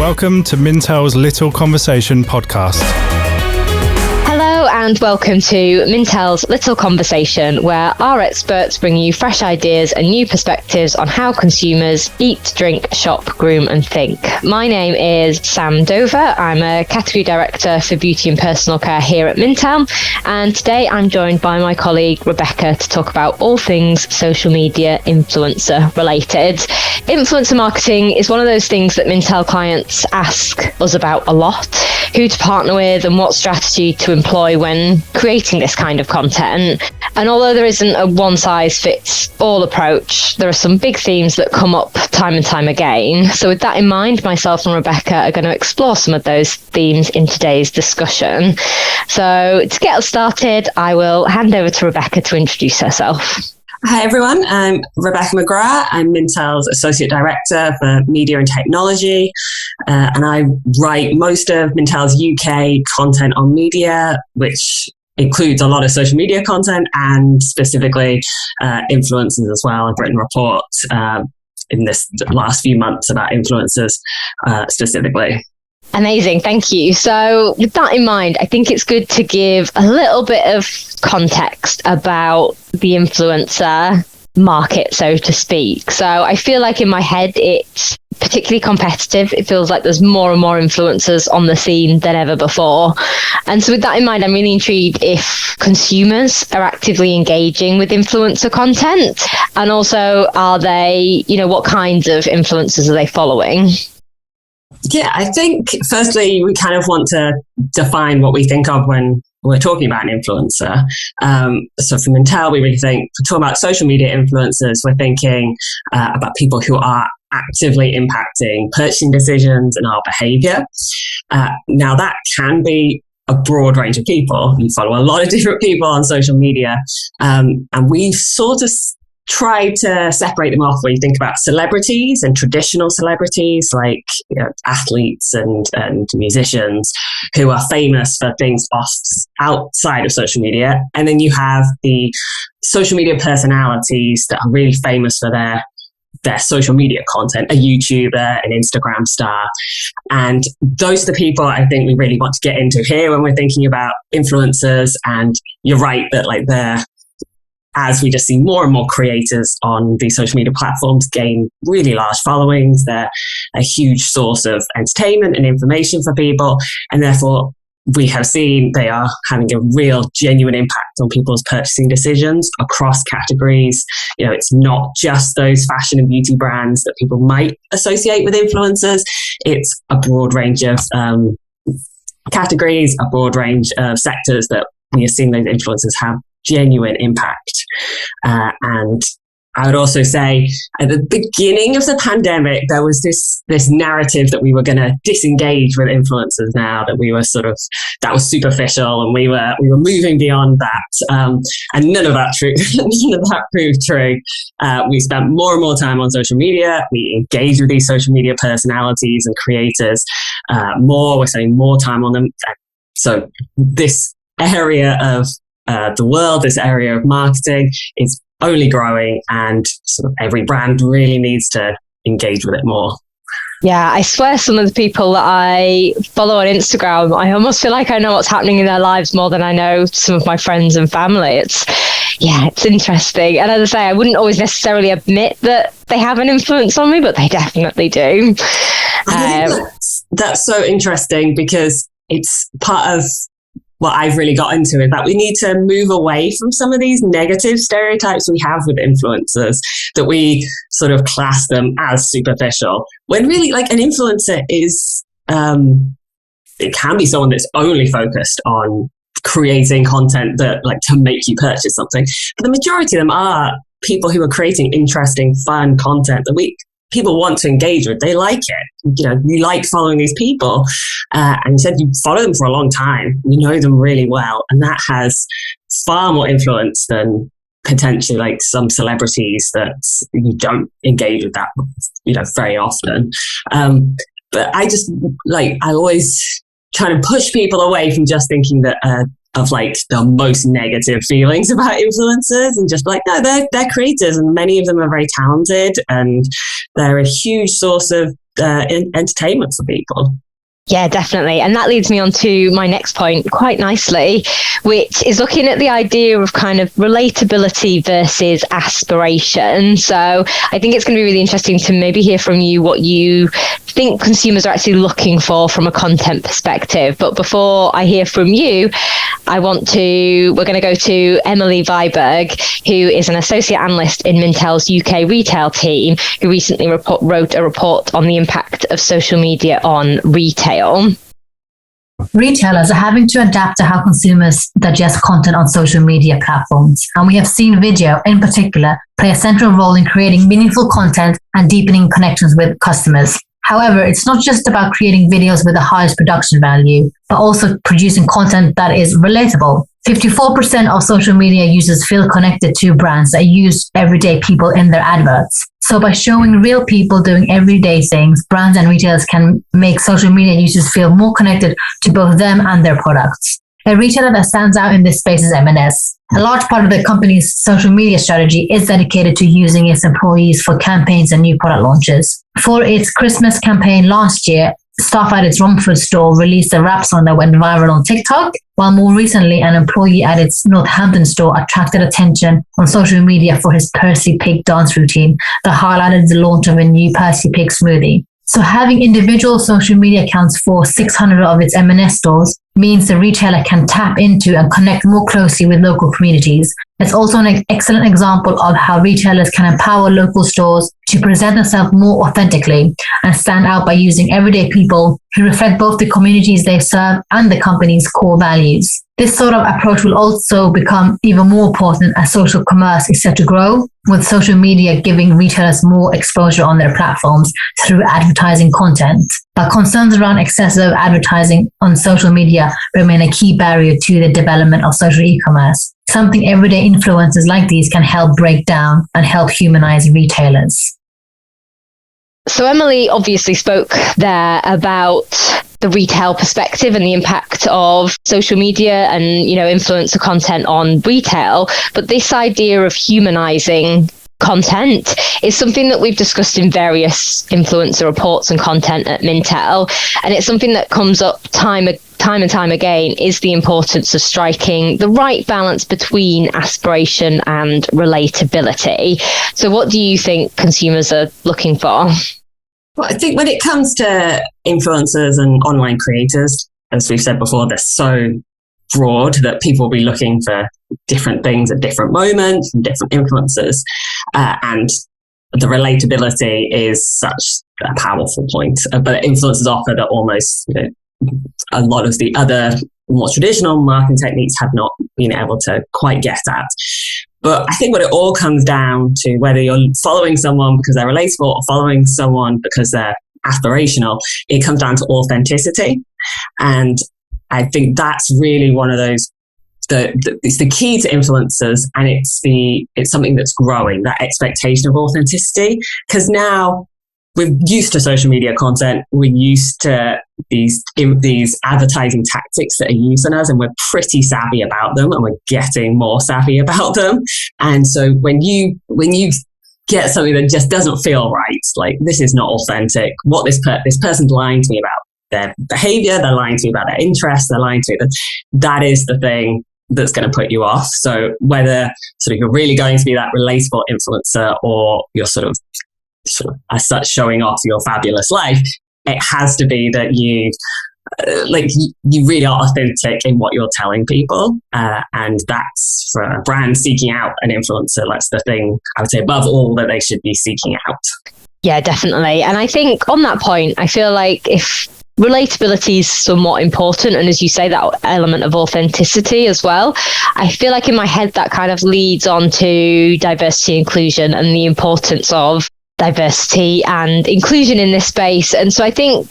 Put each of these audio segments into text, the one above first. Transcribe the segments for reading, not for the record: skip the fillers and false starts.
Welcome to Mintel's Little Conversation podcast. Hello and welcome to Mintel's Little Conversation, where our experts bring you fresh ideas and new perspectives on how consumers eat, drink, shop, groom and think. My name is Sam Dover. I'm a category director for beauty and personal care here at Mintel, and today I'm joined by my colleague Rebecca to talk about all things social media influencer related. Influencer marketing is one of those things that Mintel clients ask us about a lot. Who to partner with and what strategy to employ when creating this kind of content. And although there isn't a one-size-fits-all approach, there are some big themes that come up time and time again. So with that in mind, myself and Rebecca are going to explore some of those themes in today's discussion. So to get us started, I will hand over to Rebecca to introduce herself. Hi everyone, I'm Rebecca McGrath. I'm Mintel's Associate Director for Media and Technology, and I write most of Mintel's UK content on media, which includes a lot of social media content and specifically influencers as well. I've written reports in this last few months about influencers specifically. Amazing, thank you. So with that in mind, I think it's good to give a little bit of context about the influencer market, so to speak. So I feel like in my head, it's particularly competitive. It feels like there's more and more influencers on the scene than ever before. And so with that in mind, I'm really intrigued if consumers are actively engaging with influencer content, and also are they, what kinds of influencers are they following? Yeah, I think firstly, we kind of want to define what we think of when we're talking about an influencer. So for Mintel, we really think, for talking about social media influencers, we're thinking about people who are actively impacting purchasing decisions and our behavior. Now, that can be a broad range of people. You follow a lot of different people on social media, and we've sort of try to separate them off when you think about celebrities and traditional celebrities like athletes and musicians who are famous for things outside of social media. And then you have the social media personalities that are really famous for their social media content, a YouTuber, an Instagram star. And those are the people I think we really want to get into here when we're thinking about influencers. And you're right that as we just see more and more creators on these social media platforms gain really large followings, they're a huge source of entertainment and information for people. And therefore, we have seen they are having a real genuine impact on people's purchasing decisions across categories. It's not just those fashion and beauty brands that people might associate with influencers. It's a broad range of categories, a broad range of sectors that we have seen those influencers have genuine impact. And I would also say at the beginning of the pandemic, there was this narrative that we were going to disengage with influencers now, that we were that was superficial and we were moving beyond that. And none of that proved true. We spent more and more time on social media. We engaged with these social media personalities and creators more. We're spending more time on them. So this area of the world, this area of marketing is only growing, and sort of every brand really needs to engage with it more. Yeah, I swear some of the people that I follow on Instagram, I almost feel like I know what's happening in their lives more than I know some of my friends and family. It's interesting. And as I say, I wouldn't always necessarily admit that they have an influence on me, but they definitely do. I think that's so interesting, because it's part of what I've really got into, is that we need to move away from some of these negative stereotypes we have with influencers, that we sort of class them as superficial, when really an influencer is, it can be someone that's only focused on creating content that to make you purchase something. But the majority of them are people who are creating interesting, fun content that people want to engage with. They like it. You like following these people. And you said you follow them for a long time. You know them really well. And that has far more influence than potentially some celebrities that you don't engage with that, very often. But I just I always try to push people away from just thinking that of the most negative feelings about influencers, and just no, they're creators, and many of them are very talented, and they're a huge source of entertainment for people. Yeah, definitely. And that leads me on to my next point quite nicely, which is looking at the idea of kind of relatability versus aspiration. So I think it's going to be really interesting to maybe hear from you what you think consumers are actually looking for from a content perspective. But before I hear from you, we're going to go to Emily Viberg, who is an associate analyst in Mintel's UK retail team, who recently wrote a report on the impact of social media on retail. Retailers are having to adapt to how consumers digest content on social media platforms, and we have seen video in particular play a central role in creating meaningful content and deepening connections with customers. However, it's not just about creating videos with the highest production value, but also producing content that is relatable. 54% of social media users feel connected to brands that use everyday people in their adverts. So by showing real people doing everyday things, brands and retailers can make social media users feel more connected to both them and their products. A retailer that stands out in this space is M&S. A large part of the company's social media strategy is dedicated to using its employees for campaigns and new product launches. For its Christmas campaign last year, staff at its Romford store released a rap song that went viral on TikTok, while more recently, an employee at its Northampton store attracted attention on social media for his Percy Pig dance routine that highlighted the launch of a new Percy Pig smoothie. So having individual social media accounts for 600 of its M&S stores means the retailer can tap into and connect more closely with local communities. It's also an excellent example of how retailers can empower local stores to present themselves more authentically and stand out by using everyday people who reflect both the communities they serve and the company's core values. This sort of approach will also become even more important as social commerce is set to grow, with social media giving retailers more exposure on their platforms through advertising content. But concerns around excessive advertising on social media remain a key barrier to the development of social e-commerce, something everyday influencers like these can help break down and help humanize retailers. So Emily obviously spoke there about the retail perspective and the impact of social media and, influencer content on retail. But this idea of humanizing content is something that we've discussed in various influencer reports and content at Mintel. And it's something that comes up time and time again, is the importance of striking the right balance between aspiration and relatability. So what do you think consumers are looking for? Well, I think when it comes to influencers and online creators, as we've said before, they're so broad that people will be looking for different things at different moments from different influencers. And the relatability is such a powerful point. But influencers offer that almost, a lot of the other more traditional marketing techniques have not been able to quite get at. But I think what it all comes down to, whether you're following someone because they're relatable or following someone because they're aspirational, it comes down to authenticity. And I think that's really one of those, it's the key to influencers, and it's something that's growing, that expectation of authenticity. Because now we're used to social media content, we're used to these advertising tactics that are used on us, and we're pretty savvy about them, and we're getting more savvy about them. And so when you get something that just doesn't feel right, like this is not authentic, what this person's lying to me about their behavior, they're lying to me about their interests, they're lying to me, that is the thing that's going to put you off. So whether sort of you're really going to be that relatable influencer, or you're sort of as such showing off your fabulous life, it has to be that you really are authentic in what you're telling people, and that's for a brand seeking out an influencer. That's the thing I would say above all that they should be seeking out. Yeah, definitely. And I think on that point, I feel like if relatability is somewhat important, and as you say, that element of authenticity as well, I feel like in my head that kind of leads on to diversity, inclusion, and the importance of diversity and inclusion in this space. And so I think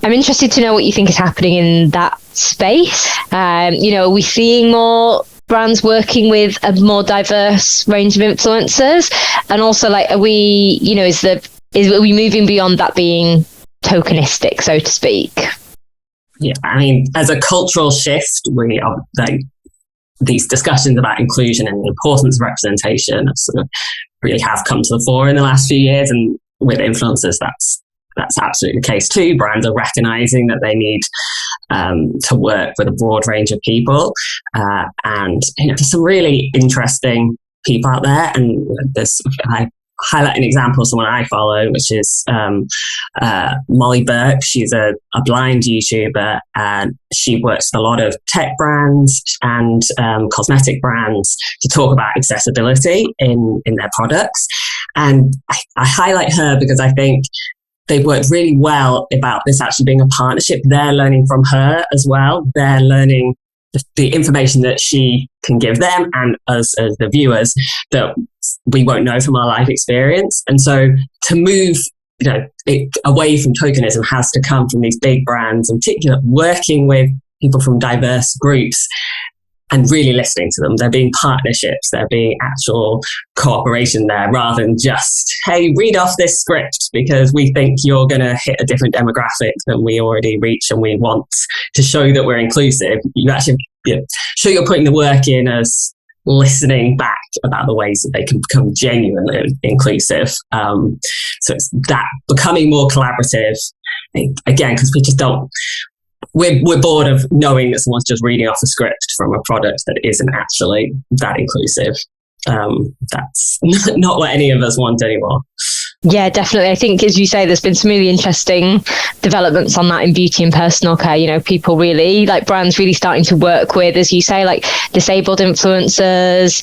I'm interested to know what you think is happening in that space. Are we seeing more brands working with a more diverse range of influencers? And also, are we, are we moving beyond that being tokenistic, so to speak? Yeah, I mean, as a cultural shift, we are these discussions about inclusion and the importance of representation sort of really have come to the fore in the last few years, and with influencers, that's that's absolutely the case too. Brands are recognizing that they need to work with a broad range of people, and there's some really interesting people out there. And I highlight an example of someone I follow, which is Molly Burke. She's a blind YouTuber, and she works with a lot of tech brands and cosmetic brands to talk about accessibility in their products. And I highlight her because I think they've worked really well about this actually being a partnership. They're learning from her as well. They're learning the information that she can give them and us as the viewers that we won't know from our life experience. And so to move away from tokenism has to come from these big brands, in particular working with people from diverse groups and really listening to them. There being partnerships, there being actual cooperation there, rather than just, hey, read off this script because we think you're going to hit a different demographic than we already reach, and we want to show that we're inclusive. You actually show you're putting the work in as listening back about the ways that they can become genuinely inclusive. So it's that becoming more collaborative, again, because we just don't, we're bored of knowing that someone's just reading off a script from a product that isn't actually that inclusive. That's not what any of us want anymore. Yeah, definitely. I think, as you say, there's been some really interesting developments on that in beauty and personal care. People really, like brands really starting to work with, as you say, like disabled influencers,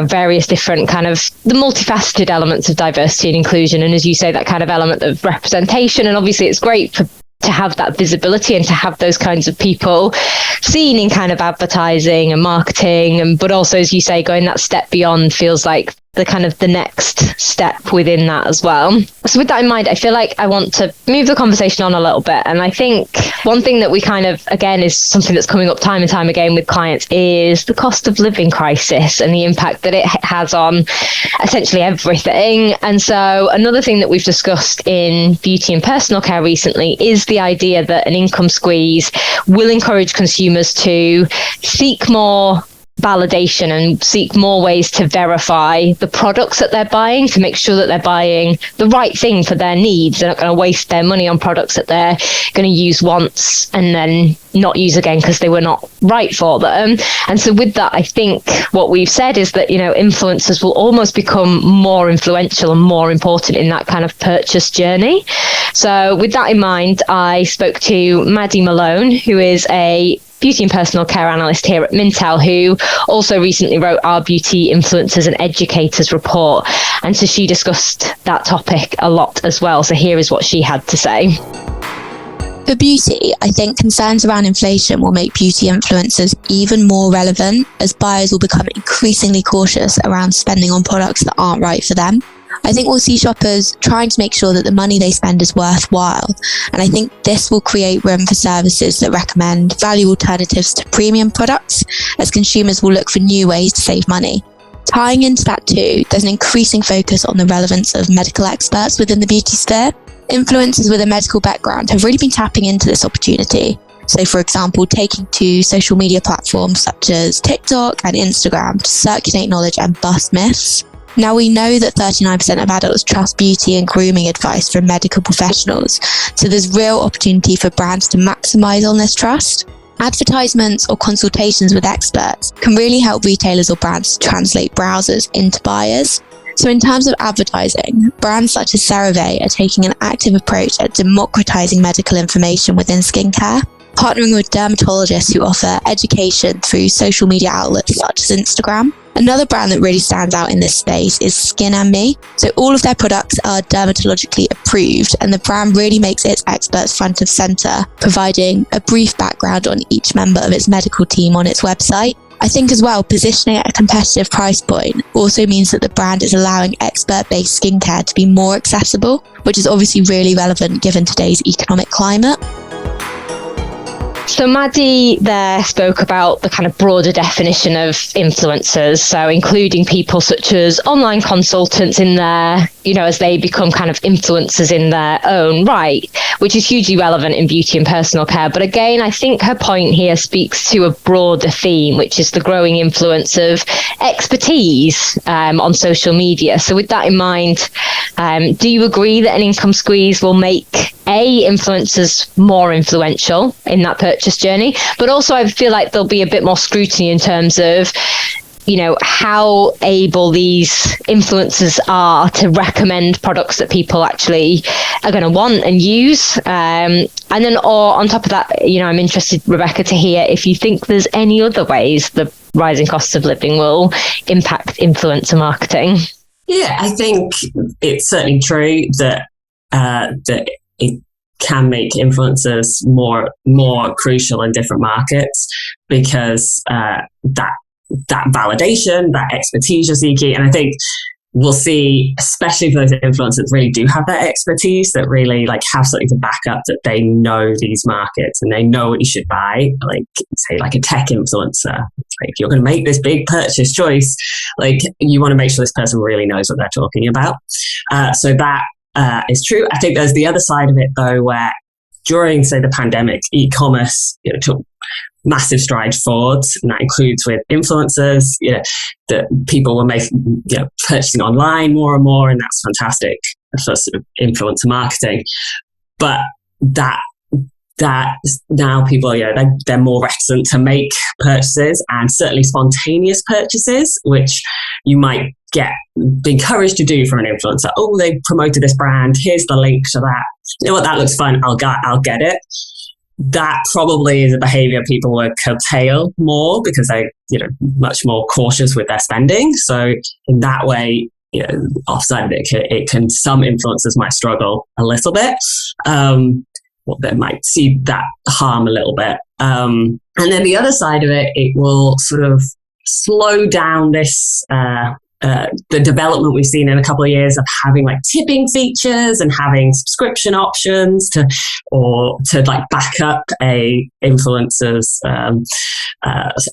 various different kind of the multifaceted elements of diversity and inclusion. And as you say, that kind of element of representation. And obviously it's great to have that visibility and to have those kinds of people seen in kind of advertising and marketing, but also, as you say, going that step beyond feels like the kind of the next step within that as well. So with that in mind, I feel like I want to move the conversation on a little bit. And I think one thing that we kind of, again, is something that's coming up time and time again with clients is the cost of living crisis and the impact that it has on essentially everything. And so another thing that we've discussed in beauty and personal care recently is the idea that an income squeeze will encourage consumers to seek more validation and seek more ways to verify the products that they're buying, to make sure that they're buying the right thing for their needs. They're not going to waste their money on products that they're going to use once and then not use again because they were not right for them. And so with that, I think what we've said is that, influencers will almost become more influential and more important in that kind of purchase journey. So with that in mind, I spoke to Maddie Malone, who is a beauty and personal care analyst here at Mintel, who also recently wrote our Beauty Influencers and Educators report. And so she discussed that topic a lot as well. So here is what she had to say. For beauty, I think concerns around inflation will make beauty influencers even more relevant, as buyers will become increasingly cautious around spending on products that aren't right for them. I think we'll see shoppers trying to make sure that the money they spend is worthwhile. And I think this will create room for services that recommend value alternatives to premium products, as consumers will look for new ways to save money. Tying into that too, there's an increasing focus on the relevance of medical experts within the beauty sphere. Influencers with a medical background have really been tapping into this opportunity. So, for example, taking to social media platforms such as TikTok and Instagram to circulate knowledge and bust myths. Now, we know that 39% of adults trust beauty and grooming advice from medical professionals, so there's real opportunity for brands to maximise on this trust. Advertisements or consultations with experts can really help retailers or brands to translate browsers into buyers. So in terms of advertising, brands such as CeraVe are taking an active approach at democratising medical information within skincare, partnering with dermatologists who offer education through social media outlets such as Instagram. Another brand that really stands out in this space is Skin & Me. So all of their products are dermatologically approved, and the brand really makes its experts front of centre, providing a brief background on each member of its medical team on its website. I think as well, positioning at a competitive price point also means that the brand is allowing expert-based skincare to be more accessible, which is obviously really relevant given today's economic climate. So Maddie there spoke about the kind of broader definition of influencers, so including people such as online consultants in there, as they become kind of influencers in their own right, which is hugely relevant in beauty and personal care. But again, I think her point here speaks to a broader theme, which is the growing influence of expertise on social media. So with that in mind, do you agree that an income squeeze will make influencers more influential in that purchase journey? But also I feel like there'll be a bit more scrutiny in terms of how able these influencers are to recommend products that people actually are going to want and use. And then, or on top of that, I'm interested, Rebecca, to hear if you think there's any other ways the rising costs of living will impact influencer marketing. Yeah, I think it's certainly true that it can make influencers more crucial in different markets, because that validation, that expertise you're seeking. And I think we'll see, especially for those influencers that really do have that expertise, that really have something to back up, that they know these markets and they know what you should buy. Say a tech influencer. If you're going to make this big purchase choice, you want to make sure this person really knows what they're talking about. So that is true. I think there's the other side of it though, where during, say, the pandemic, e-commerce took massive strides forwards, and that includes with influencers. That people were making, purchasing online more and more, and that's fantastic for sort of influencer marketing. But that now people, they're more reticent to make purchases, and certainly spontaneous purchases, which you might be encouraged to do from an influencer. Oh, they promoted this brand. Here's the link to that. You know what? That looks fun. I'll get it. That probably is a behavior people will curtail more, because they're much more cautious with their spending. So in that way, offside of it can some influencers might struggle a little bit. They might see that harm a little bit. And then the other side of it will sort of slow down this the development we've seen in a couple of years of having tipping features and having subscription options to back up a influencer's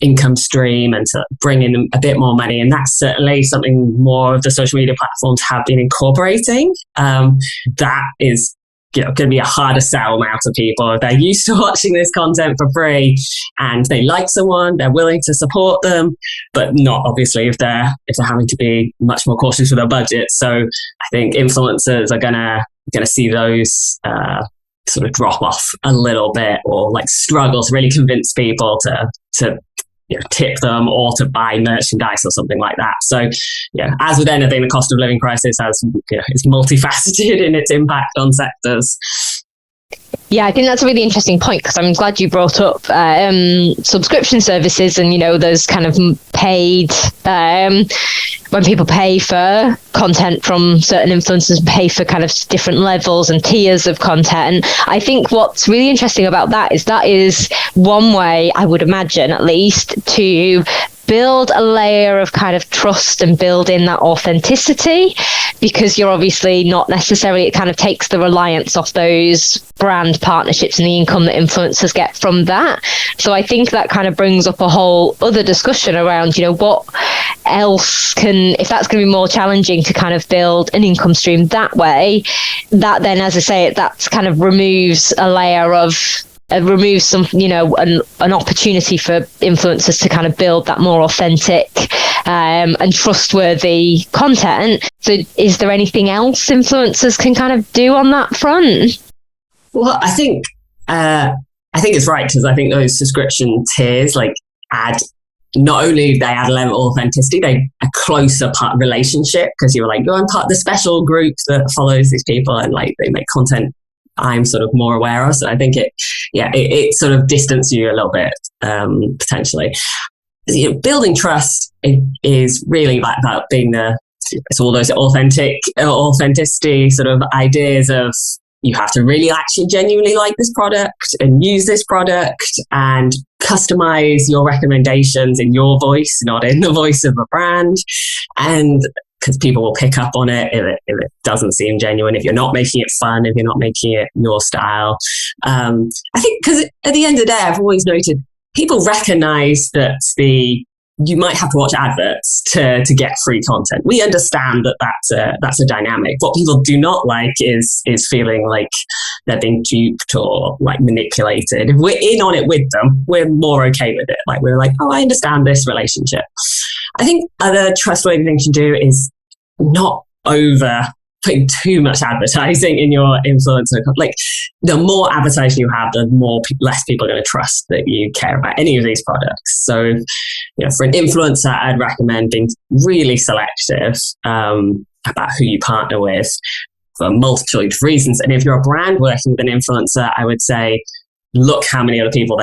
income stream and to bring in a bit more money. And that's certainly something more of the social media platforms have been incorporating. That is going to be a harder sell now to people. If they're used to watching this content for free and they like someone, they're willing to support them, but not obviously if they're having to be much more cautious with their budget. So I think influencers are gonna see those sort of drop off a little bit, or struggle to really convince people to tip them or to buy merchandise or something like that. So, as with anything, the cost of living crisis is multifaceted in its impact on sectors. Yeah, I think that's a really interesting point, because I'm glad you brought up subscription services and, those kind of paid, when people pay for content from certain influencers, pay for kind of different levels and tiers of content. I think what's really interesting about that is one way, I would imagine at least, to build a layer of kind of trust and build in that authenticity, because you're obviously not necessarily, it kind of takes the reliance off those brand partnerships and the income that influencers get from that. So I think that kind of brings up a whole other discussion around, what else if that's going to be more challenging to kind of build an income stream that way, that then, as I say, that kind of removes a layer of removes some, an opportunity for influencers to kind of build that more authentic and trustworthy content. So is there anything else influencers can kind of do on that front? Well, I think it's right, because I think those subscription tiers add, not only do they add a level of authenticity, they a closer relationship, because you're I'm part of the special group that follows these people, and they make content I'm sort of more aware of. So I think it sort of distances you a little bit, potentially. Building trust is really about being it's all those authenticity sort of ideas of, you have to really actually genuinely like this product and use this product and customize your recommendations in your voice, not in the voice of a brand. And because people will pick up on it if it doesn't seem genuine, if you're not making it fun, if you're not making it your style. I think because at the end of the day, I've always noted people recognize that you might have to watch adverts to get free content. We understand that that's a dynamic. What people do not like is feeling like they're being duped or like manipulated. If we're in on it with them, we're more okay with it. Like we're like, oh, I understand this relationship. I think other trustworthy thing to do is not putting too much advertising in your influencer. Like the more advertising you have, the less people are going to trust that you care about any of these products. So, for an influencer, I'd recommend being really selective about who you partner with for a multitude of reasons. And if you're a brand working with an influencer, I would say, look how many other people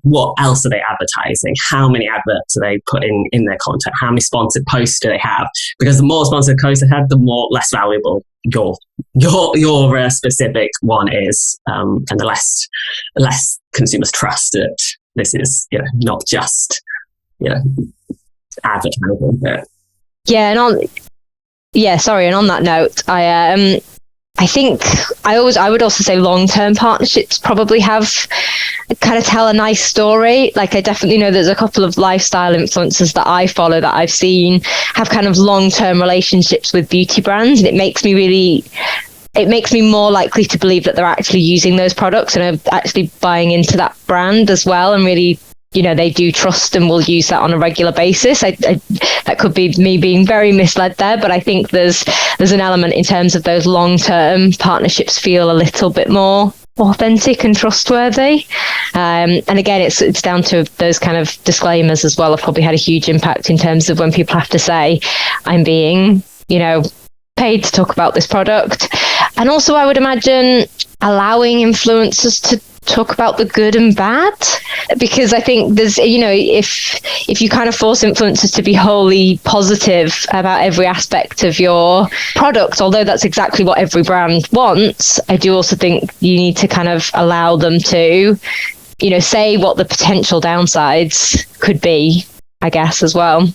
what else are they advertising? How many adverts are they putting in their content? How many sponsored posts do they have? Because the more sponsored posts they have, the more less valuable your specific one is, and the less consumers trust that this is not just advertising. But and on that note, I think I would also say long-term partnerships probably kind of tell a nice story. Like I definitely know there's a couple of lifestyle influencers that I follow that I've seen have kind of long-term relationships with beauty brands, and it makes me more likely to believe that they're actually using those products and are actually buying into that brand as well, and really they do trust and will use that on a regular basis. That could be me being very misled there, but I think there's an element in terms of those long-term partnerships feel a little bit more authentic and trustworthy. And again, it's down to those kind of disclaimers as well. Have probably had a huge impact in terms of when people have to say, I'm being, paid to talk about this product. And also I would imagine allowing influencers to talk about the good and bad, because I think there's if you kind of force influencers to be wholly positive about every aspect of your product, although that's exactly what every brand wants, I do also think you need to kind of allow them to say what the potential downsides could be, I guess, as well.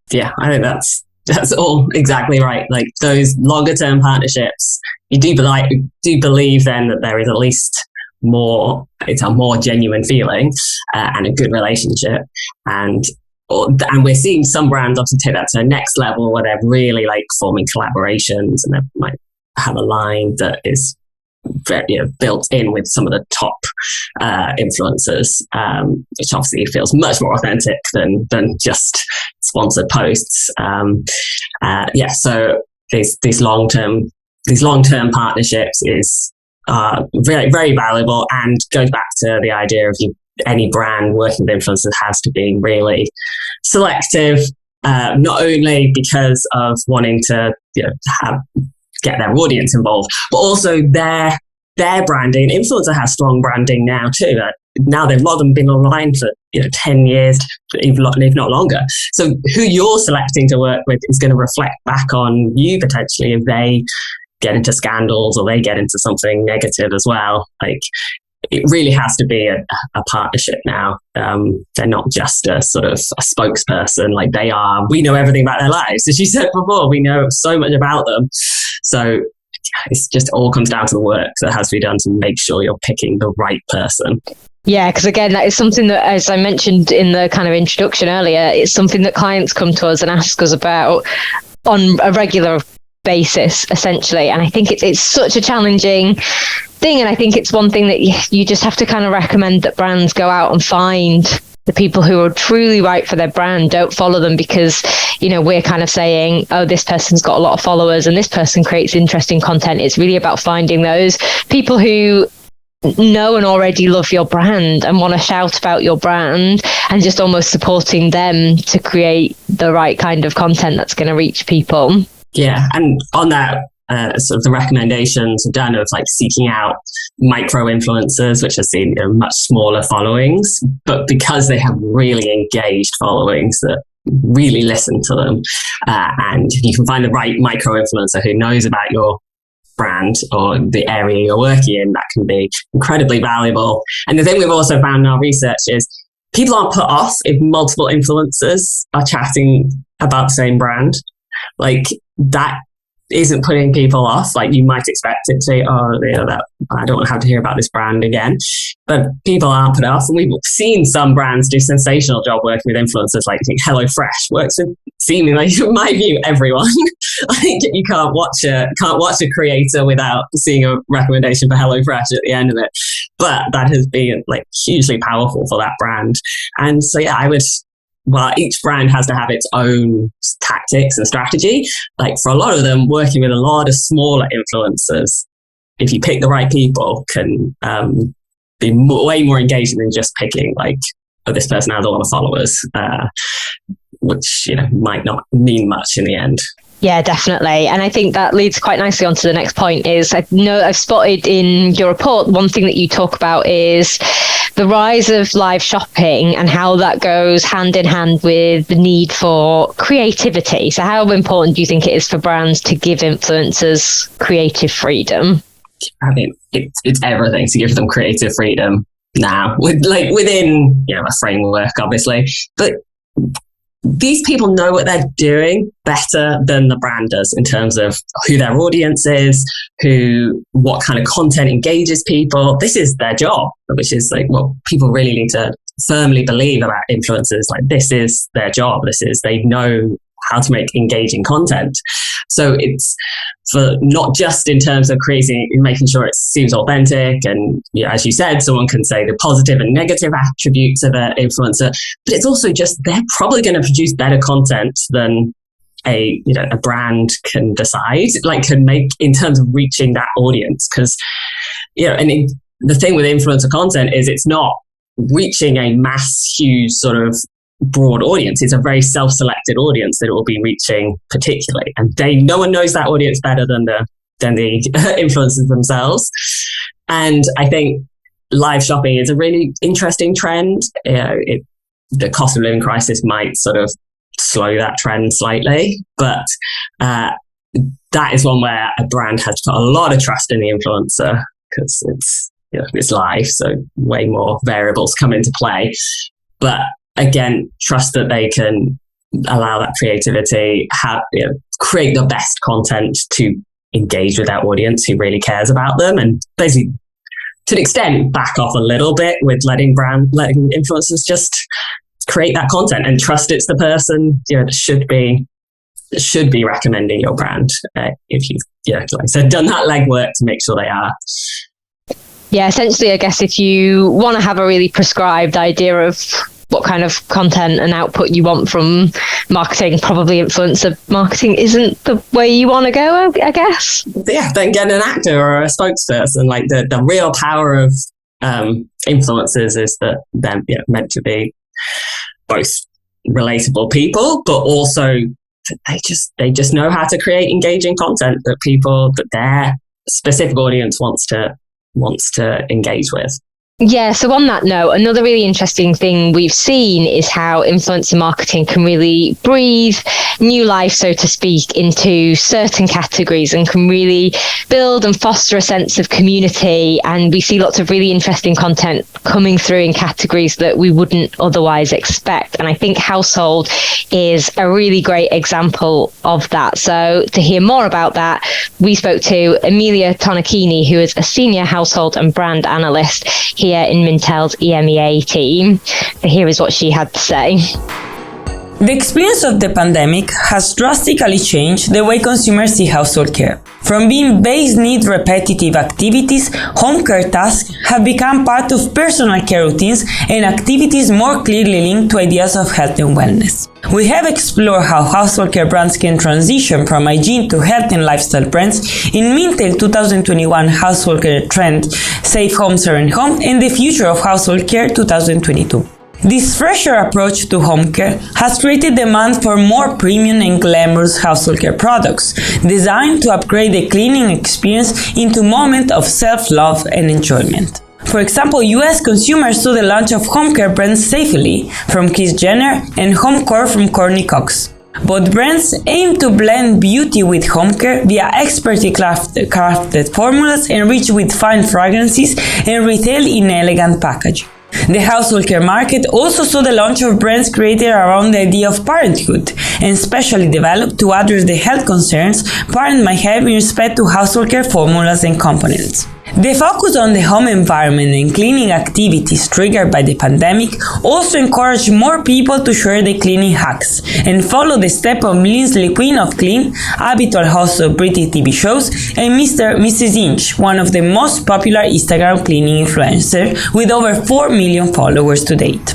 Yeah, I think that's all exactly right. Like those longer term partnerships, you do believe then that there is at least it's a more genuine feeling and a good relationship, and we're seeing some brands obviously take that to the next level where they're really like forming collaborations, and they might have a line that is very, built in with some of the top influencers, which obviously feels much more authentic than just sponsored posts. So these long-term partnerships is very, very valuable, and goes back to the idea of any brand working with influencers has to be really selective, not only because of wanting to get their audience involved, but also their branding. Influencer has strong branding now too. Now they've long been online for 10 years, if not longer. So who you're selecting to work with is going to reflect back on you potentially if they get into scandals or they get into something negative as well. Like it really has to be a partnership now. They're not just a sort of a spokesperson like they are. We know everything about their lives. As you said before, we know so much about them. So it's just all comes down to the work that has to be done to make sure you're picking the right person. Yeah, because again, that is something that, as I mentioned in the kind of introduction earlier, it's something that clients come to us and ask us about on a regular basis, essentially. And I think it's such a challenging thing. And I think it's one thing that you just have to kind of recommend that brands go out and find the people who are truly right for their brand. Don't follow them because, we're kind of saying, oh, this person's got a lot of followers and this person creates interesting content. It's really about finding those people who know and already love your brand and want to shout about your brand, and just almost supporting them to create the right kind of content that's going to reach people. Yeah. And on that, sort of the recommendations are done of like seeking out micro influencers, which have seen much smaller followings, but because they have really engaged followings that really listen to them, and you can find the right micro influencer who knows about your brand or the area you're working in, that can be incredibly valuable. And the thing we've also found in our research is people aren't put off if multiple influencers are chatting about the same brand. Like, that isn't putting people off. Like, you might expect it to say, oh, I don't want to have to hear about this brand again. But people aren't put off. And we've seen some brands do sensational job working with influencers. Like, I think HelloFresh works with seemingly, in my view, everyone. I think you can't watch a creator without seeing a recommendation for HelloFresh at the end of it. But that has been like hugely powerful for that brand. And so, yeah, each brand has to have its own tactics and strategy. Like, for a lot of them, working with a lot of smaller influencers, if you pick the right people, can be way more engaging than just picking like, oh, this person has a lot of followers, which, might not mean much in the end. Yeah, definitely. And I think that leads quite nicely on to the next point is, I know I've spotted in your report, one thing that you talk about is the rise of live shopping and how that goes hand in hand with the need for creativity. So how important do you think it is for brands to give influencers creative freedom? I mean, it's everything to give them creative freedom now, within a framework, obviously. But these people know what they're doing better than the brand does in terms of who their audience is, what kind of content engages people. This is their job, which is like what people really need to firmly believe about influencers. Like, this is their job. They know how to make engaging content. So it's for not just in terms of making sure it seems authentic. And as you said, someone can say the positive and negative attributes of an influencer, but it's also just, they're probably going to produce better content than a brand can decide, can make in terms of reaching that audience. Because, the thing with influencer content is it's not reaching a huge sort of broad audience. It's a very self-selected audience that it will be reaching particularly, and no one knows that audience better than the influencers themselves. And I think live shopping is a really interesting trend. The cost of living crisis might sort of slow that trend slightly, but that is one where a brand has put a lot of trust in the influencer, because it's live, so way more variables come into play. But again, trust that they can allow that creativity, create the best content to engage with that audience who really cares about them, and basically, to an extent, back off a little bit with letting influencers just create that content, and trust it's the person that should be recommending your brand. If you've, like I said, done that legwork to make sure they are. Yeah, essentially, I guess if you want to have a really prescribed idea of what kind of content and output you want from marketing, probably influencer marketing isn't the way you want to go, I guess. Yeah, then get an actor or a spokesperson. Like, the real power of influencers is that they're meant to be both relatable people, but also they just know how to create engaging content that their specific audience wants to engage with. Yeah, so on that note, another really interesting thing we've seen is how influencer marketing can really breathe new life, so to speak, into certain categories and can really build and foster a sense of community. And we see lots of really interesting content coming through in categories that we wouldn't otherwise expect. And I think household is a really great example of that. So to hear more about that, we spoke to Emilia Tonacchini, who is a senior household and brand analyst here in Mintel's EMEA team. Here is what she had to say. The experience of the pandemic has drastically changed the way consumers see household care. From being base need repetitive activities, home care tasks have become part of personal care routines and activities more clearly linked to ideas of health and wellness. We have explored how household care brands can transition from hygiene to health and lifestyle brands in Mintel 2021 Household Care Trend, Safe Home, Serene Home, and the Future of Household Care 2022. This fresher approach to home care has created demand for more premium and glamorous household care products, designed to upgrade the cleaning experience into a moment of self-love and enjoyment. For example, US consumers saw the launch of home care brands Safely from Kris Jenner and HomeCore from Courtney Cox. Both brands aim to blend beauty with home care via expertly crafted formulas enriched with fine fragrances and retail in elegant packaging. The household care market also saw the launch of brands created around the idea of parenthood and specially developed to address the health concerns parents might have in respect to household care formulas and components. The focus on the home environment and cleaning activities triggered by the pandemic also encouraged more people to share the cleaning hacks and follow the step of millions like Queen of Clean, habitual host of British TV shows, and Mrs. Inch, one of the most popular Instagram cleaning influencers with over 4 million followers to date.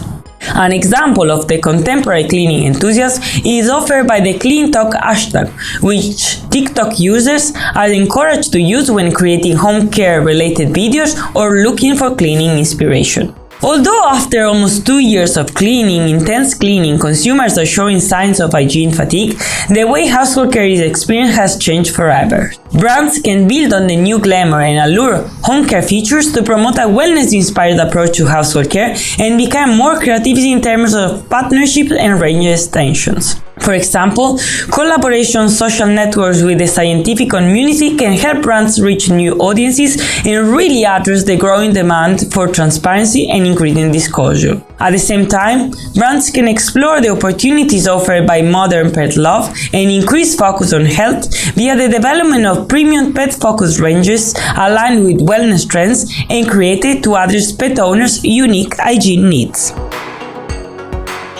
An example of the contemporary cleaning enthusiasm is offered by the Clean Talk hashtag, which TikTok users are encouraged to use when creating home care related videos or looking for cleaning inspiration. Although after almost 2 years of intense cleaning, consumers are showing signs of hygiene fatigue, the way household care is experienced has changed forever. Brands can build on the new glamour and allure home care features to promote a wellness-inspired approach to household care and become more creative in terms of partnerships and range extensions. For example, collaboration social networks with the scientific community can help brands reach new audiences and really address the growing demand for transparency and increasing disclosure. At the same time, brands can explore the opportunities offered by modern pet love and increase focus on health via the development of premium pet-focused ranges aligned with wellness trends and created to address pet owners' unique hygiene needs.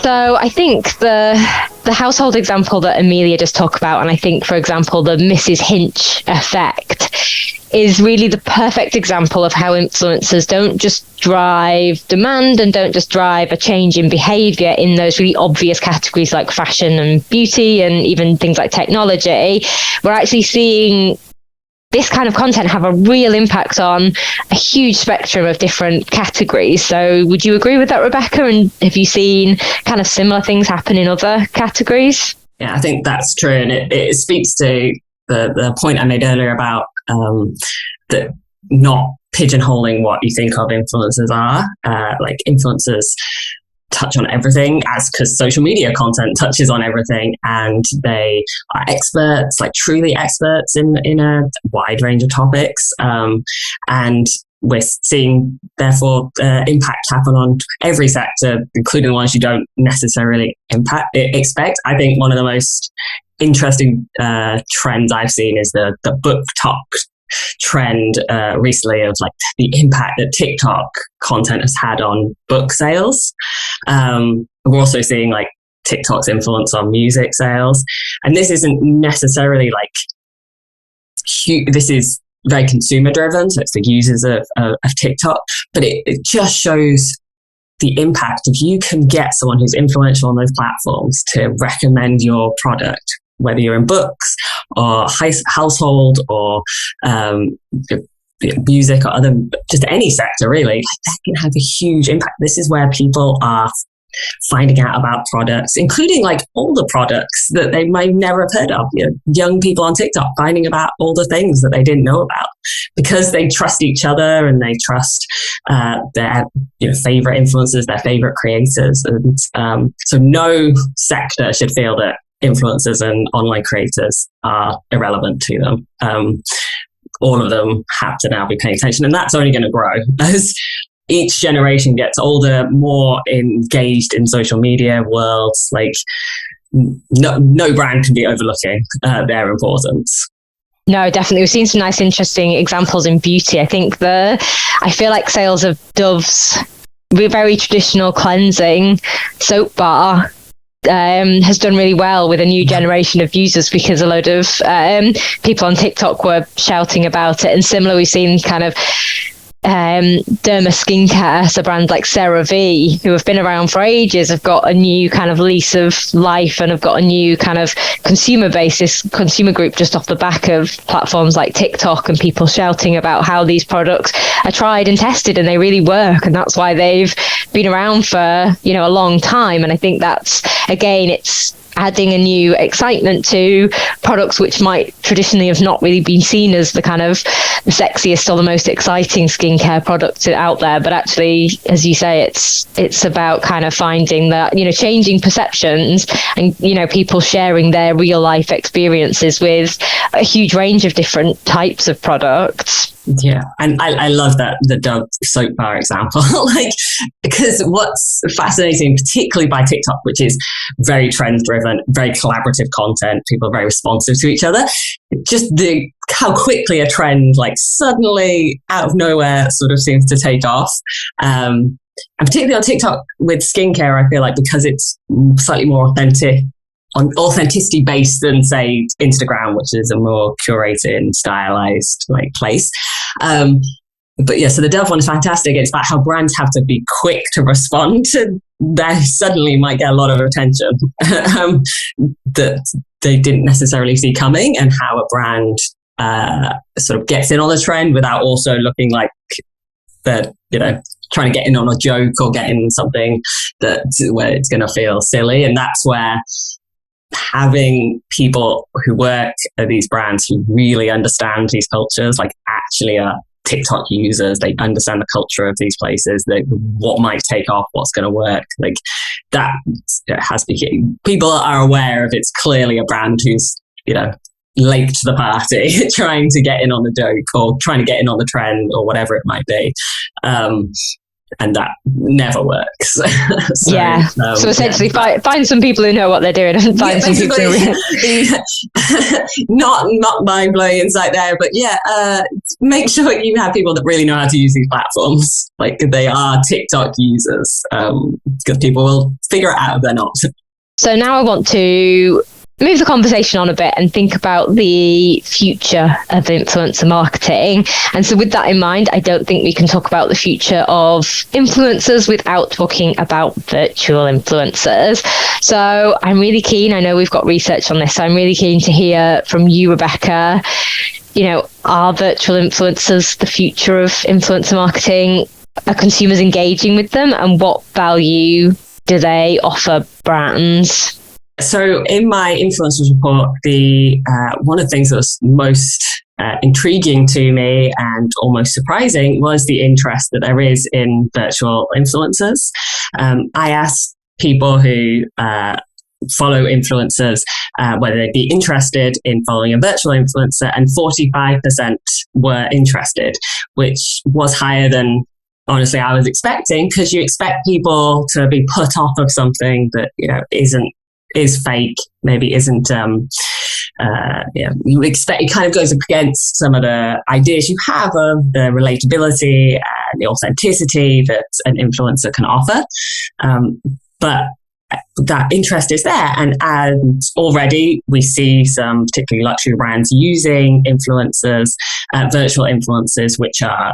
So I think the household example that Amelia just talked about, and I think, for example, the Mrs. Hinch effect is really the perfect example of how influencers don't just drive demand and don't just drive a change in behaviour in those really obvious categories like fashion and beauty and even things like technology. We're actually seeing this kind of content have a real impact on a huge spectrum of different categories. So would you agree with that, Rebecca? And have you seen kind of similar things happen in other categories? Yeah, I think that's true. And it speaks to the point I made earlier about that not pigeonholing what you think of influencers are. Like influencers touch on everything because social media content touches on everything, and they are experts, like truly experts in a wide range of topics. And we're seeing, therefore, impact happen on every sector, including the ones you don't necessarily expect. I think one of the most interesting trends I've seen is the book talk trend recently of like the impact that TikTok content has had on book sales. We're also seeing like TikTok's influence on music sales, and this isn't necessarily like this is very consumer driven, so it's the users of TikTok, but it just shows the impact. If you can get someone who's influential on those platforms to recommend your product, whether you're in books or household or music or other, just any sector really, that can have a huge impact. This is where people are finding out about products, including like older products that they might never have heard of. Young people on TikTok finding about all the things that they didn't know about because they trust each other and they trust their favorite influencers, their favorite creators. And so no sector should feel that influencers and online creators are irrelevant to them. All of them have to now be paying attention, and that's only going to grow as each generation gets older, more engaged in social media worlds. Like no brand can be overlooking their importance. No, definitely. We've seen some nice, interesting examples in beauty. I feel like sales of Dove's very traditional cleansing soap bar has done really well with a new generation of users because a load of people on TikTok were shouting about it. And similar, we've seen kind of derma skincare, so brands like CeraVe, who have been around for ages, have got a new kind of lease of life and have got a new kind of consumer group just off the back of platforms like TikTok and people shouting about how these products are tried and tested and they really work, and that's why they've been around for a long time. And I think that's, again, it's adding a new excitement to products which might traditionally have not really been seen as the kind of the sexiest or the most exciting skincare products out there. But actually, as you say, it's about kind of finding that, changing perceptions and, people sharing their real life experiences with a huge range of different types of products. Yeah, and I love that the Dove soap bar example, like, because what's fascinating, particularly by TikTok, which is very trend driven, very collaborative content, people are very responsive to each other, just how quickly a trend, like, suddenly out of nowhere sort of seems to take off. And particularly on TikTok with skincare, I feel like, because it's slightly more authenticity based than, say, Instagram, which is a more curated and stylized, like, place. But yeah, so the Dove one is fantastic. It's about how brands have to be quick to respond to that suddenly might get a lot of attention that they didn't necessarily see coming, and how a brand sort of gets in on the trend without also looking like they're, trying to get in on a joke or get in something where it's going to feel silly. And that's where having people who work at these brands who really understand these cultures, like actually are TikTok users, they understand the culture of these places, what might take off, what's going to work, like that has to be, people are aware of, it's clearly a brand who's, late to the party, trying to get in on the joke or trying to get in on the trend or whatever it might be. And that never works. So essentially, find some people who know what they're doing and find some people who not mind blowing insight there, but make sure you have people that really know how to use these platforms, like they are TikTok users, because people will figure it out if they're not. So now I want to move the conversation on a bit and think about the future of influencer marketing. And so with that in mind, I don't think we can talk about the future of influencers without talking about virtual influencers. So I'm really keen, I know we've got research on this, so I'm really keen to hear from you, Rebecca. Are virtual influencers the future of influencer marketing? Are consumers engaging with them? And what value do they offer brands? So in my influencers report, one of the things that was most intriguing to me and almost surprising was the interest that there is in virtual influencers. I asked people who follow influencers whether they'd be interested in following a virtual influencer, and 45% were interested, which was higher than honestly I was expecting, because you expect people to be put off of something that is fake, maybe isn't, you expect, it kind of goes against some of the ideas you have of the relatability and the authenticity that an influencer can offer. But that interest is there. And already we see some particularly luxury brands using influencers, virtual influencers, which are,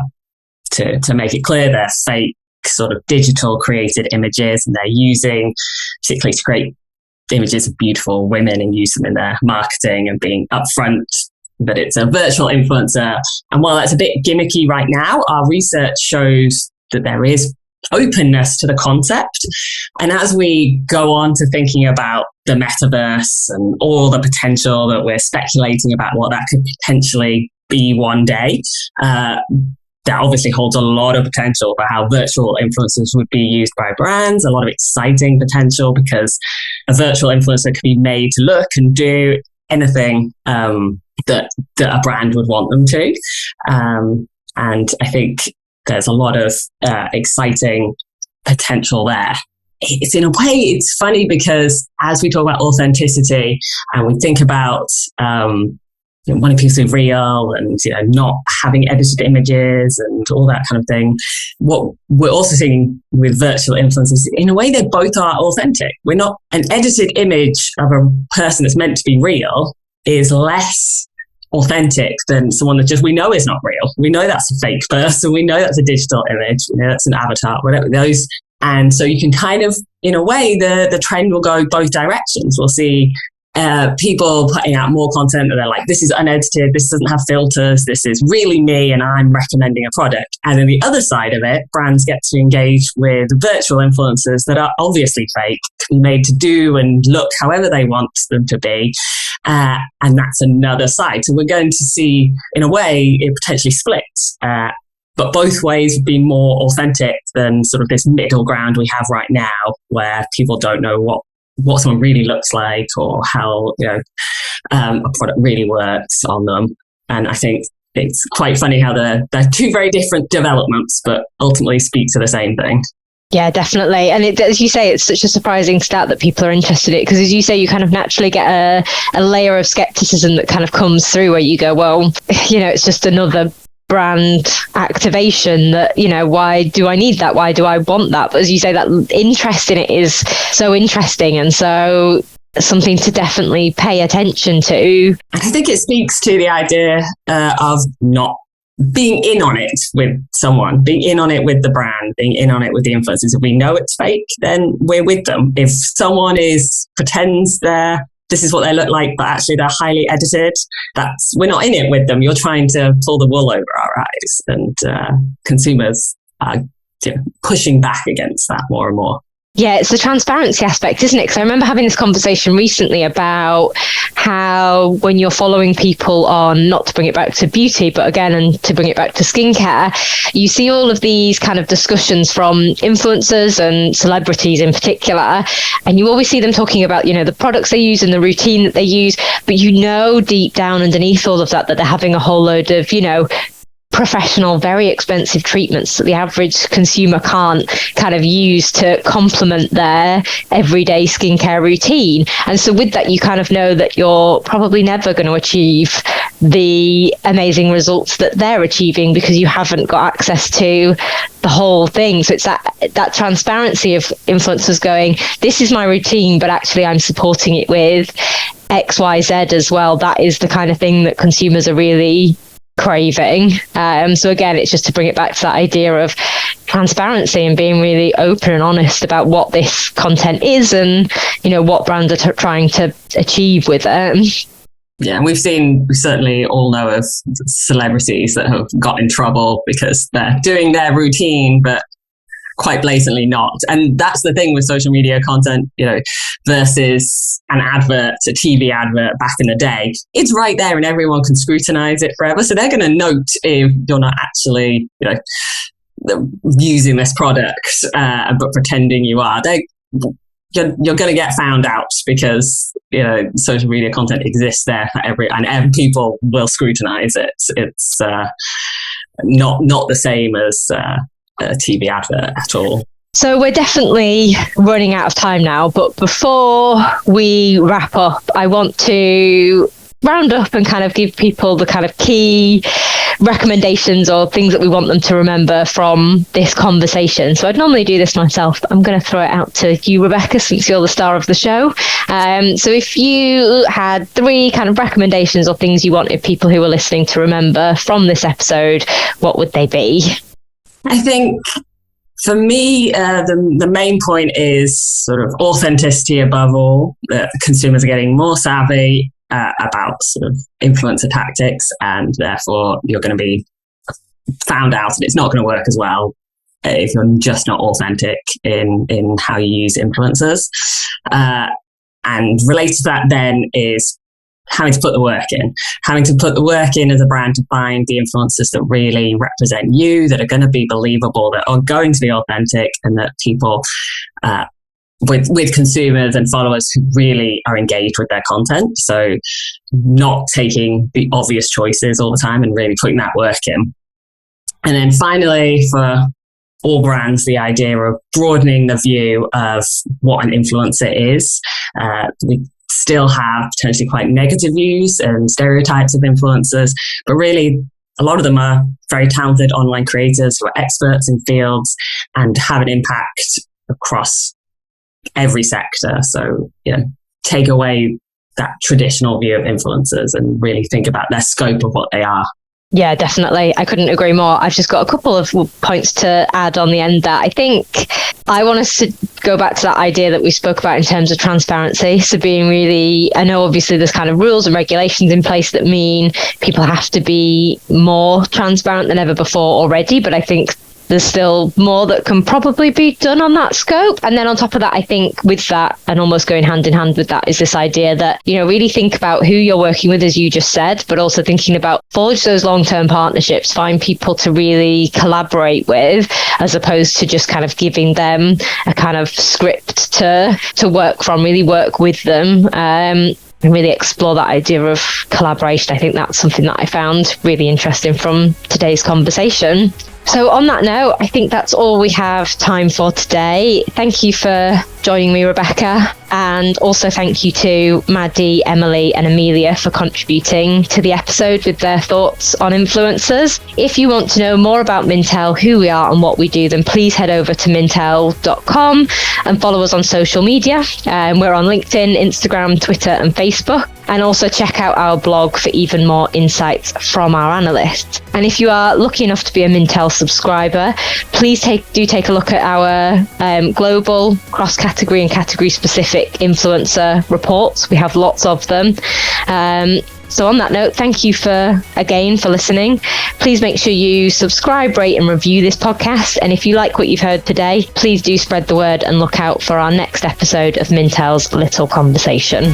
to make it clear, they're fake sort of digital created images, and they're using particularly to create images of beautiful women and use them in their marketing and being upfront that it's a virtual influencer. And while that's a bit gimmicky right now, our research shows that there is openness to the concept. And as we go on to thinking about the metaverse and all the potential that we're speculating about what that could potentially be one day, that obviously holds a lot of potential for how virtual influencers would be used by brands, a lot of exciting potential, because a virtual influencer can be made to look and do anything that a brand would want them to. And I think there's a lot of exciting potential there. It's, in a way, it's funny because as we talk about authenticity and we think about wanting people to be real and not having edited images and all that kind of thing, what we're also seeing with virtual influencers, in a way, they both are authentic. We're not, an edited image of a person that's meant to be real is less authentic than someone that just we know is not real. We know that's a fake person. We know that's a digital image. That's an avatar, whatever those. And so you can kind of, in a way, the trend will go both directions. We'll see people putting out more content that they're like, this is unedited, this doesn't have filters, this is really me and I'm recommending a product. And then the other side of it, brands get to engage with virtual influencers that are obviously fake, can be made to do and look however they want them to be. And that's another side. So we're going to see, in a way, it potentially splits. But both ways would be more authentic than sort of this middle ground we have right now, where people don't know what someone really looks like or how a product really works on them. And I think it's quite funny how they're two very different developments, but ultimately speak to the same thing. Yeah, definitely. And as you say, it's such a surprising stat that people are interested in it, because as you say, you kind of naturally get a layer of skepticism that kind of comes through where you go, well, it's just another brand activation that, why do I need that? Why do I want that? But as you say, that interest in it is so interesting. And so something to definitely pay attention to. I think it speaks to the idea of not being in on it with someone, being in on it with the brand, being in on it with the influencers. If we know it's fake, then we're with them. If someone pretends this is what they look like, but actually they're highly edited, we're not in it with them. You're trying to pull the wool over our eyes, and consumers are pushing back against that more and more. Yeah, it's the transparency aspect, isn't it? Because I remember having this conversation recently about how when you're following people on, not to bring it back to beauty, but again, and to bring it back to skincare, you see all of these kind of discussions from influencers and celebrities in particular, and you always see them talking about, the products they use and the routine that they use, but deep down underneath all of that they're having a whole load of, professional, very expensive treatments that the average consumer can't kind of use to complement their everyday skincare routine. And so with that, you kind of know that you're probably never going to achieve the amazing results that they're achieving because you haven't got access to the whole thing. So it's that transparency of influencers going, this is my routine, but actually I'm supporting it with XYZ as well. That is the kind of thing that consumers are really craving. So again, it's just to bring it back to that idea of transparency and being really open and honest about what this content is and, what brands are trying to achieve with it. Yeah, and we certainly all know of celebrities that have got in trouble because they're doing their routine, but quite blatantly not. And that's the thing with social media content, versus an advert, a TV advert back in the day. It's right there and everyone can scrutinize it forever. So they're going to note if you're not actually, using this product, but pretending you are. You're going to get found out because, social media content exists there for and people will scrutinize it. It's not the same as a TV advert at all. So we're definitely running out of time now, but before we wrap up, I want to round up and kind of give people the kind of key recommendations or things that we want them to remember from this conversation. So I'd normally do this myself, but I'm going to throw it out to you, Rebecca, since you're the star of the show. So if you had 3 kind of recommendations or things you wanted people who are listening to remember from this episode, what would they be? I think for me, the main point is sort of authenticity above all. That consumers are getting more savvy about sort of influencer tactics, and therefore you're going to be found out, and it's not going to work as well if you're just not authentic in how you use influencers. And related to that then is having to put the work in as a brand to find the influencers that really represent you, that are going to be believable, that are going to be authentic, and that people with consumers and followers who really are engaged with their content. So not taking the obvious choices all the time and really putting that work in. And then finally, for all brands, the idea of broadening the view of what an influencer is. We still have potentially quite negative views and stereotypes of influencers, but really a lot of them are very talented online creators who are experts in fields and have an impact across every sector. So, take away that traditional view of influencers and really think about their scope of what they are. Yeah, definitely. I couldn't agree more. I've just got a couple of points to add on the end there. I think I want us to go back to that idea that we spoke about in terms of transparency. So being really, I know obviously there's kind of rules and regulations in place that mean people have to be more transparent than ever before already, but I think there's still more that can probably be done on that scope. And then on top of that, I think with that, and almost going hand in hand with that, is this idea that, really think about who you're working with, as you just said, but also thinking about forge those long-term partnerships, find people to really collaborate with, as opposed to just kind of giving them a kind of script to work from, really work with them. and really explore that idea of collaboration. I think that's something that I found really interesting from today's conversation. So on that note, I think that's all we have time for today. Thank you for joining me, Rebecca. And also thank you to Maddie, Emily and Amelia for contributing to the episode with their thoughts on influencers. If you want to know more about Mintel, who we are and what we do, then please head over to mintel.com and follow us on social media. We're on LinkedIn, Instagram, Twitter and Facebook. And also check out our blog for even more insights from our analysts. And if you are lucky enough to be a Mintel subscriber, please take a look at our global, cross-category and category-specific influencer reports. We have lots of them. So on that note, thank you for listening. Please make sure you subscribe, rate and review this podcast. And if you like what you've heard today, please do spread the word and look out for our next episode of Mintel's Little Conversation.